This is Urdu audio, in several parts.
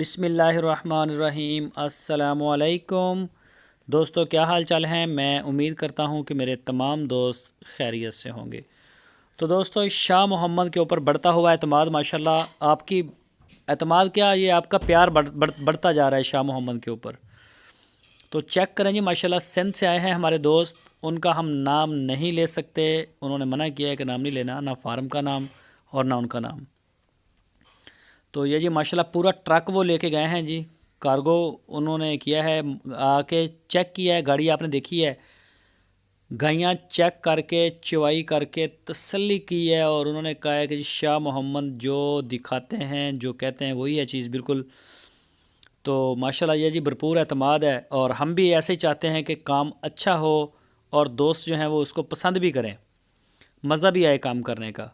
بسم اللہ الرحمن الرحیم۔ السلام علیکم دوستو، کیا حال چال ہیں؟ میں امید کرتا ہوں کہ میرے تمام دوست خیریت سے ہوں گے۔ تو دوستو، شاہ محمد کے اوپر بڑھتا ہوا اعتماد، ماشاءاللہ آپ کی اعتماد کیا، یہ آپ کا پیار بڑھتا جا رہا ہے شاہ محمد کے اوپر۔ تو چیک کریں جی، ماشاءاللہ سندھ سے آئے ہیں ہمارے دوست، ان کا ہم نام نہیں لے سکتے، انہوں نے منع کیا ہے کہ نام نہیں لینا، نہ فارم کا نام اور نہ ان کا نام۔ تو یہ جی ماشاءاللہ پورا ٹرک وہ لے کے گئے ہیں جی، کارگو انہوں نے کیا ہے، آ کے چیک کیا ہے گاڑی، آپ نے دیکھی ہے، گائیاں چیک کر کے چوائی کر کے تسلی کی ہے، اور انہوں نے کہا ہے کہ جی شاہ محمد جو دکھاتے ہیں جو کہتے ہیں وہی ہے چیز بالکل۔ تو ماشاءاللہ یہ جی بھرپور اعتماد ہے، اور ہم بھی ایسے ہی چاہتے ہیں کہ کام اچھا ہو اور دوست جو ہیں وہ اس کو پسند بھی کریں، مزہ بھی آئے کام کرنے کا۔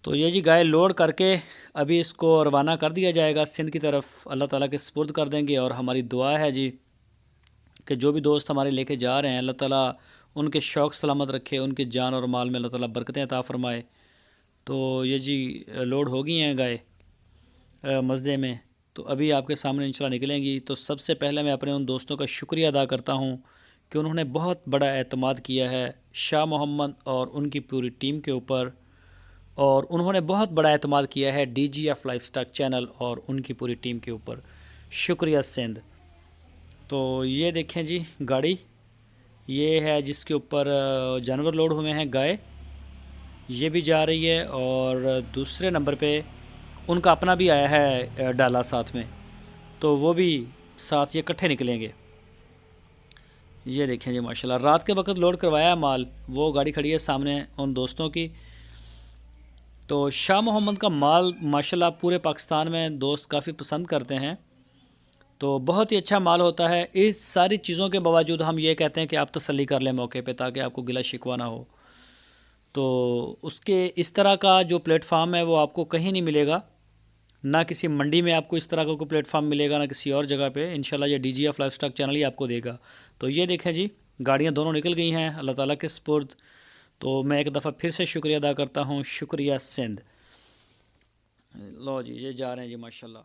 تو یہ جی گائے لوڈ کر کے ابھی اس کو روانہ کر دیا جائے گا سندھ کی طرف، اللہ تعالیٰ کے سپرد کر دیں گے۔ اور ہماری دعا ہے جی کہ جو بھی دوست ہمارے لے کے جا رہے ہیں، اللہ تعالیٰ ان کے شوق سلامت رکھے، ان کے جان اور مال میں اللہ تعالیٰ برکتیں عطا فرمائے۔ تو یہ جی لوڈ ہو گئی ہیں گائے مزدے میں، تو ابھی آپ کے سامنے انشاءاللہ نکلیں گی۔ تو سب سے پہلے میں اپنے ان دوستوں کا شکریہ ادا کرتا ہوں کہ انہوں نے بہت بڑا اعتماد کیا ہے شاہ محمد اور ان کی پوری ٹیم کے اوپر، اور انہوں نے بہت بڑا اعتماد کیا ہے D G F life style channel اور ان کی پوری ٹیم کے اوپر۔ شکریہ سندھ۔ تو یہ دیکھیں جی گاڑی، یہ ہے جس کے اوپر جانور لوڈ ہوئے ہیں، گائے، یہ بھی جا رہی ہے، اور دوسرے نمبر پہ ان کا اپنا بھی آیا ہے ڈالا ساتھ میں، تو وہ بھی ساتھ یہ اکٹھے نکلیں گے۔ یہ دیکھیں جی ماشاءاللہ رات کے وقت لوڈ کروایا ہے مال، وہ گاڑی کھڑی ہے سامنے ان دوستوں کی۔ تو شاہ محمد کا مال ماشاءاللہ پورے پاکستان میں دوست کافی پسند کرتے ہیں، تو بہت ہی اچھا مال ہوتا ہے۔ اس ساری چیزوں کے باوجود ہم یہ کہتے ہیں کہ آپ تسلی کر لیں موقع پہ، تاکہ آپ کو گلہ شکوہ نہ ہو۔ تو اس کے اس طرح کا جو پلیٹ فارم ہے وہ آپ کو کہیں نہیں ملے گا، نہ کسی منڈی میں آپ کو اس طرح کا کوئی پلیٹ فارم ملے گا، نہ کسی اور جگہ پہ۔ انشاءاللہ یہ D G F life style channel ہی آپ کو دے گا۔ تو یہ دیکھیں جی گاڑیاں دونوں نکل گئی ہیں اللہ تعالیٰ کے سپرد۔ تو میں ایک دفعہ پھر سے شکریہ ادا کرتا ہوں، شکریہ سندھ۔ لو جی یہ جا رہے ہیں جی ماشاءاللہ۔